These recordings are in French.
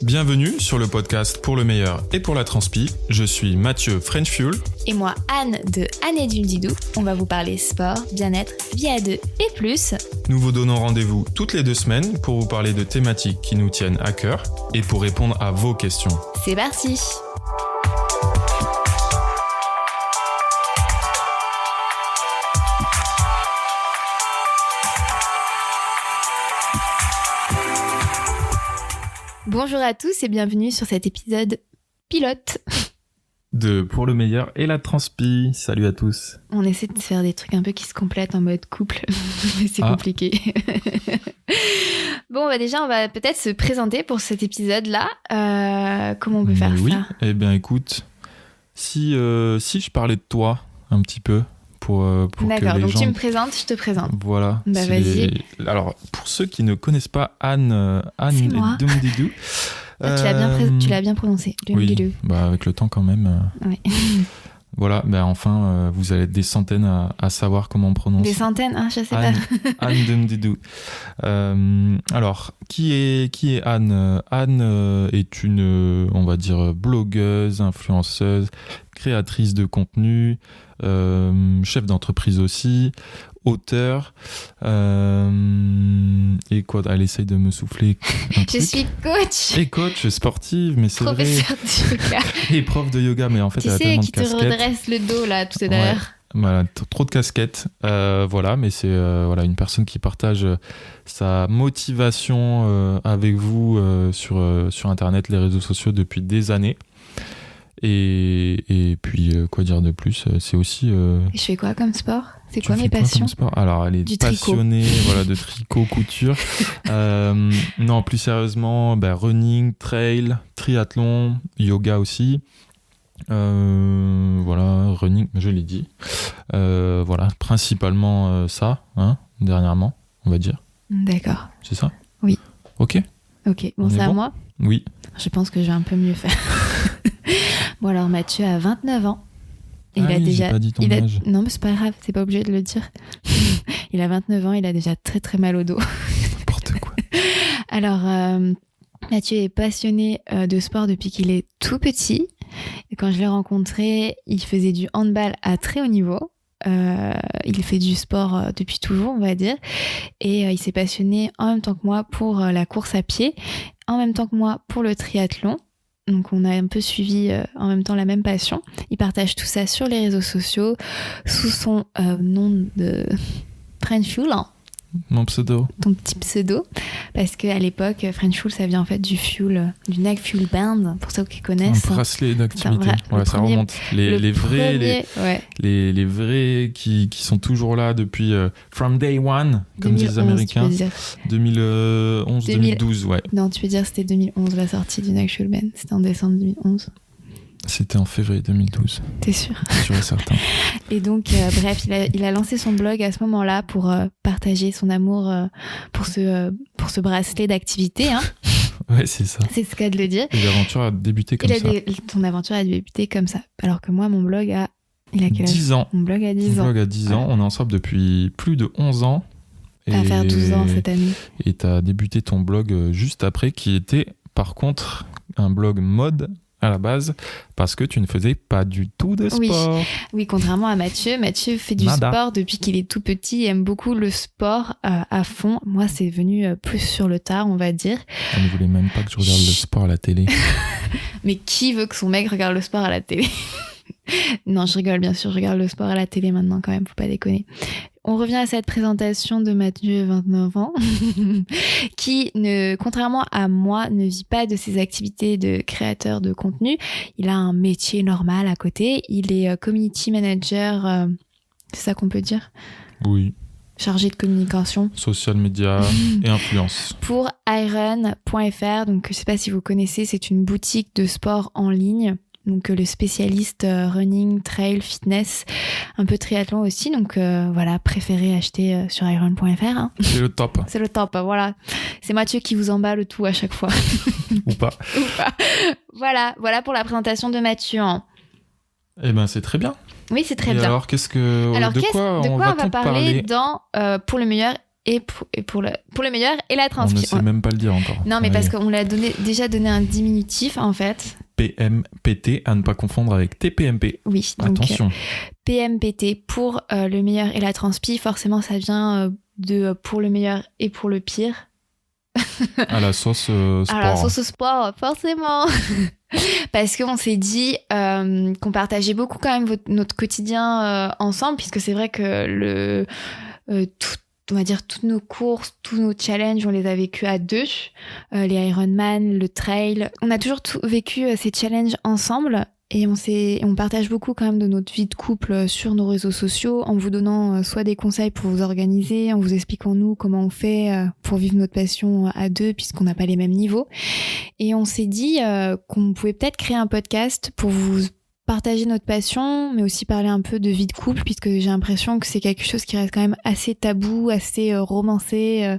Bienvenue sur le podcast Pour le meilleur et pour la transpi. Je suis Mathieu French Fuel. Et moi, Anne de Anne et du Didou. On va vous parler sport, bien-être, vie à deux et plus. Nous vous donnons rendez-vous toutes les 2 semaines pour vous parler de thématiques qui nous tiennent à cœur et pour répondre à vos questions. C'est parti! Bonjour à tous et bienvenue sur cet épisode pilote de Pour le meilleur et la transpi. Salut à tous. On essaie de faire des trucs un peu qui se complètent en mode couple, mais c'est compliqué. Bon, déjà, on va peut-être se présenter pour cet épisode-là. Comment on peut faire ça? Eh bien, écoute, si je parlais de toi un petit peu pour D'accord, que les donc gens... tu me présentes, je te présente. Voilà. Bah, vas-y. Alors, pour ceux qui ne connaissent pas Anne C'est moi. Dumdidou... Tu l'as bien prononcé. Oui, avec le temps quand même. Oui. Voilà, enfin, vous allez être des centaines à savoir comment on prononce. Des centaines, je sais pas. Anne Dumdidou. Alors, qui est Anne? Anne est une, on va dire, blogueuse, influenceuse, créatrice de contenu, chef d'entreprise aussi, auteur. Et quoi? Elle essaye de me souffler un truc. Je suis coach. Et coach sportive, mais c'est vrai. Professeur de yoga. Et prof de yoga, mais en fait, elle a tellement de casquettes. Tu sais, qui te redresse le dos, là, tout à l'heure. Ouais. Voilà, trop de casquettes. Voilà, mais c'est une personne qui partage sa motivation avec vous sur Internet, les réseaux sociaux depuis des années. Et puis, quoi dire de plus? C'est aussi... Et je fais quoi comme sport? C'est quoi mes passions? Alors, elle est passionnée de tricot, couture. Non, plus sérieusement, running, trail, triathlon, yoga aussi. Running, je l'ai dit. Principalement ça, dernièrement, on va dire. D'accord. C'est ça? Oui. Ok, bon, c'est à moi? Oui. Je pense que je vais un peu mieux faire. Bon, alors Mathieu a 29 ans. Et j'ai pas dit ton âge. Non, mais c'est pas grave, c'est pas obligé de le dire. Il a 29 ans, il a déjà très très mal au dos. N'importe quoi. Alors, Mathieu est passionné de sport depuis qu'il est tout petit. Et quand je l'ai rencontré, il faisait du handball à très haut niveau. Il fait du sport depuis toujours, on va dire. Et il s'est passionné en même temps que moi pour la course à pied, en même temps que moi pour le triathlon. Donc on a un peu suivi en même temps la même passion. Il partage tout ça sur les réseaux sociaux sous son nom de French Fuel. Mon pseudo. Ton petit pseudo. Parce qu'à l'époque, French Fuel, ça vient en fait du NAG Fuel Band, pour ceux qui connaissent. Un bracelet d'activité. Ça remonte. Les vrais qui sont toujours là depuis from day one, comme disent les Américains. 2011, 2012, ouais. Non, tu peux dire que c'était 2011 la sortie du NAG Fuel Band. C'était en décembre 2011. C'était en février 2012. T'es sûr? Sûr et certain. Et donc, bref, il a lancé son blog à ce moment-là pour partager son amour pour ce bracelet d'activité. Ouais, c'est ça. C'est ce qu'a de le dire. Et l'aventure a débuté comme ça. Ton aventure a débuté comme ça. Alors que moi, mon blog a... Il a quel âge? 10 ans. Mon blog a 10 ans. Mon blog a 10 ans. On est ensemble depuis plus de 11 ans. À faire 12 ans cette année. Et t'as débuté ton blog juste après, qui était, par contre, un blog mode à la base, parce que tu ne faisais pas du tout de sport. Oui, contrairement à Mathieu. Mathieu fait du sport depuis qu'il est tout petit, il aime beaucoup le sport à fond. Moi, c'est venu plus sur le tard, on va dire. On ne voulait même pas que je regarde le sport à la télé. Mais qui veut que son mec regarde le sport à la télé? Non, je rigole, bien sûr, je regarde le sport à la télé maintenant quand même, faut pas déconner. On revient à cette présentation de Mathieu, 29 ans, qui, contrairement à moi, ne vit pas de ses activités de créateur de contenu. Il a un métier normal à côté. Il est community manager, c'est ça qu'on peut dire? Oui. Chargé de communication. Social media et influence. Pour iron.fr, donc je sais pas si vous connaissez, c'est une boutique de sport en ligne. Donc le spécialiste running, trail, fitness, un peu triathlon aussi. Donc préférez acheter sur iron.fr. C'est le top. C'est le top, voilà. C'est Mathieu qui vous emballe tout à chaque fois. Ou pas. Voilà pour la présentation de Mathieu. Eh ben c'est très bien. Oui, c'est très et bien. Alors de quoi on va parler dans Pour le meilleur et pour le meilleur et la On ne transpi. sait même pas le dire encore. Non, mais Oui. parce qu'on l'a déjà donné un diminutif, en fait. PMPT, à ne pas confondre avec TPMP. Oui, donc Attention. PMPT pour le meilleur et la transpi. Forcément, ça vient de pour le meilleur et pour le pire. À la sauce sport. À la sauce au sport, forcément. Parce qu'on s'est dit qu'on partageait beaucoup quand même notre quotidien ensemble, puisque c'est vrai que on va dire toutes nos courses, tous nos challenges, on les a vécus à deux. Les Ironman, le trail. On a toujours vécu ces challenges ensemble. Et on partage beaucoup quand même de notre vie de couple sur nos réseaux sociaux, en vous donnant soit des conseils pour vous organiser, en vous expliquant nous comment on fait pour vivre notre passion à deux, puisqu'on n'a pas les mêmes niveaux. Et on s'est dit qu'on pouvait peut-être créer un podcast pour vous partager notre passion, mais aussi parler un peu de vie de couple, puisque j'ai l'impression que c'est quelque chose qui reste quand même assez tabou, assez romancé,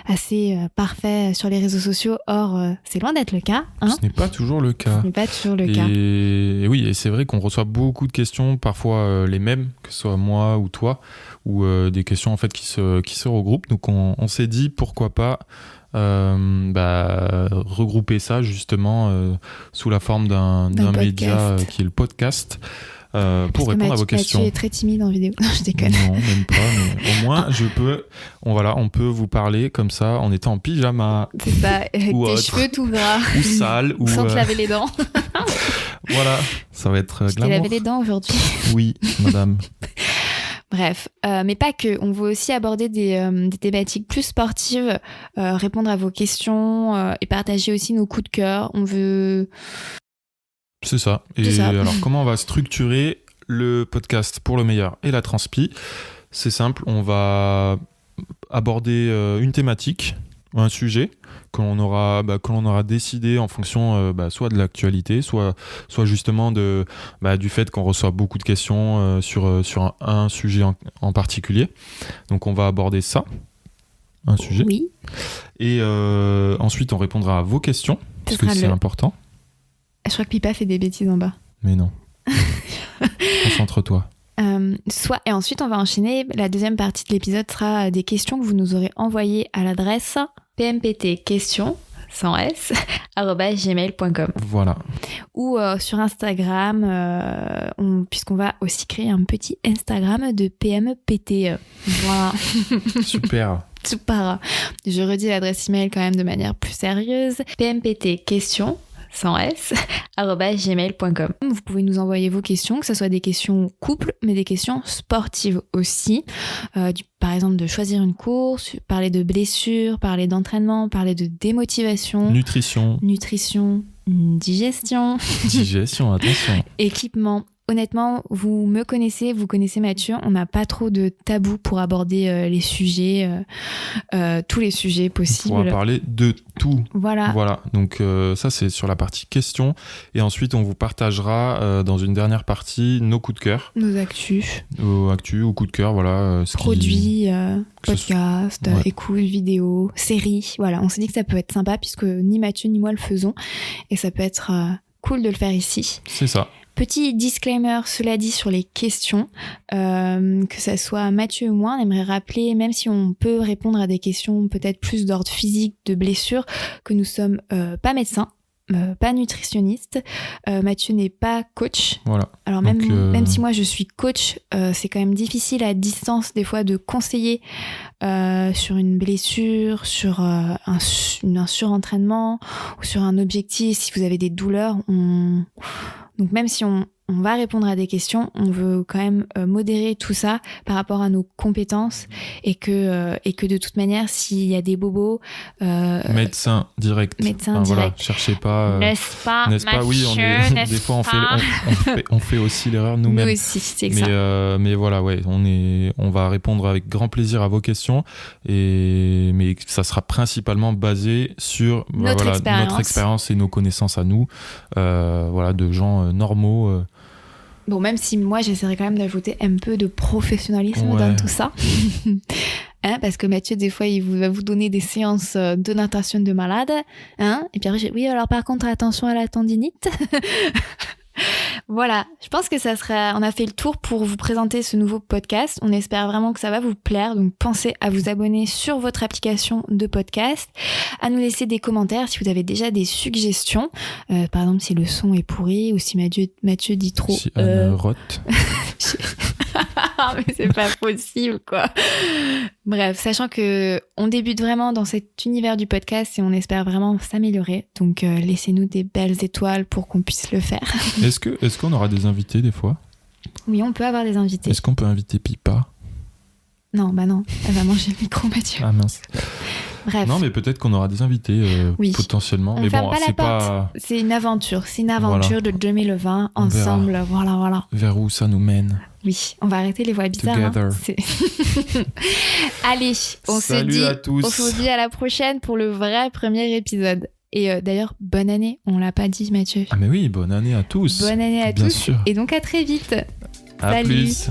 assez parfait sur les réseaux sociaux. Or, c'est loin d'être le cas. Hein, Ce n'est pas toujours le cas. ce n'est pas toujours le cas. Et oui, et c'est vrai qu'on reçoit beaucoup de questions, parfois les mêmes, que ce soit moi ou toi, ou des questions en fait qui se regroupent. Donc on s'est dit pourquoi pas regrouper ça justement sous la forme d'un média qui est le podcast. Pour répondre à vos questions. Mathieu est très timide en vidéo. Non, je déconne. Non, même pas. Mais au moins, on peut vous parler comme ça en étant en pyjama. C'est ça, avec ou tes autre. cheveux tout gras. Ou sale. Ou Sans te laver les dents. Voilà, ça va être Je t'ai glamour. lavé les dents aujourd'hui. Oui, madame. Bref, mais pas que. On veut aussi aborder des thématiques plus sportives, répondre à vos questions et partager aussi nos coups de cœur. On veut... C'est ça. Et alors, comment on va structurer le podcast pour le meilleur et la transpi ? C'est simple, on va aborder une thématique, un sujet que l'on aura décidé en fonction soit de l'actualité, soit justement du fait qu'on reçoit beaucoup de questions sur un sujet en particulier. Donc on va aborder ça, un sujet. Oui. Et ensuite on répondra à vos questions, parce que c'est important. Je crois que Pipa fait des bêtises en bas. Mais non. Concentre-toi. Et ensuite, on va enchaîner. La deuxième partie de l'épisode sera des questions que vous nous aurez envoyées à l'adresse pmptquestions, sans s, @gmail.com. Voilà. Ou sur Instagram, puisqu'on va aussi créer un petit Instagram de PMPT. Voilà. Super. Super. Je redis l'adresse email quand même de manière plus sérieuse. pmptquestions, sans s, @gmail.com. Vous pouvez nous envoyer vos questions, que ce soit des questions couple, mais des questions sportives aussi. Par exemple, de choisir une course, parler de blessures, parler d'entraînement, parler de démotivation. Nutrition, digestion. Digestion, attention. Équipement. Honnêtement, vous connaissez Mathieu, on n'a pas trop de tabou pour aborder les sujets, tous les sujets possibles. On va parler de tout. Voilà. Donc ça, c'est sur la partie questions. Et ensuite, on vous partagera dans une dernière partie nos coups de cœur. Nos actus. Nos actus ou coups de cœur, voilà. Produits, podcasts, écoute, vidéos, séries. Voilà, on s'est dit que ça peut être sympa puisque ni Mathieu ni moi le faisons. Et ça peut être cool de le faire ici. C'est ça. Petit disclaimer, cela dit, sur les questions, que ça soit Mathieu ou moi, on aimerait rappeler, même si on peut répondre à des questions peut-être plus d'ordre physique, de blessures, que nous sommes pas médecins, pas nutritionnistes. Mathieu n'est pas coach. Voilà. Alors même si moi je suis coach, c'est quand même difficile à distance des fois de conseiller sur une blessure, sur un surentraînement ou sur un objectif. Si vous avez des douleurs, donc même si on va répondre à des questions, on veut quand même modérer tout ça par rapport à nos compétences et que de toute manière, s'il y a des bobos... Médecin direct. Voilà, cherchez pas... N'est-ce pas, Oui, des fois, on fait aussi l'erreur nous-mêmes. Nous aussi, c'est ça. Mais voilà, ouais, on va répondre avec grand plaisir à vos questions, mais ça sera principalement basé sur notre expérience et nos connaissances à nous, de gens normaux. Bon, même si moi, j'essaierai quand même d'ajouter un peu de professionnalisme dans tout ça. Parce que Mathieu, des fois, il va vous donner des séances de natation de malade. Et puis après, alors par contre, attention à la tendinite. Voilà, je pense que on a fait le tour pour vous présenter ce nouveau podcast. On espère vraiment que ça va vous plaire. Donc pensez à vous abonner sur votre application de podcast, à nous laisser des commentaires si vous avez déjà des suggestions. Par exemple, si le son est pourri ou si Mathieu dit trop... Si Anne rote. Mais c'est pas possible, quoi. Bref, sachant que on débute vraiment dans cet univers du podcast et on espère vraiment s'améliorer. Donc, laissez-nous des belles étoiles pour qu'on puisse le faire. Est-ce qu'on aura des invités des fois ? Oui, on peut avoir des invités. Est-ce qu'on peut inviter Pipa ? Non, bah non, elle va manger le micro, Mathieu. Ah mince. Bref. Non, mais peut-être qu'on aura des invités potentiellement. On mais ferme bon, pas la c'est porte. pas. C'est une aventure de 2020 ensemble. Voilà. Vers où ça nous mène ? Oui, on va arrêter les voix bizarres. Together. Allez, Salut à tous. On se dit à la prochaine pour le vrai premier épisode. Et d'ailleurs, bonne année. On l'a pas dit, Mathieu. Ah mais oui, bonne année à tous. Bonne année à Bien tous. sûr. Et donc à très vite. À Salut. plus.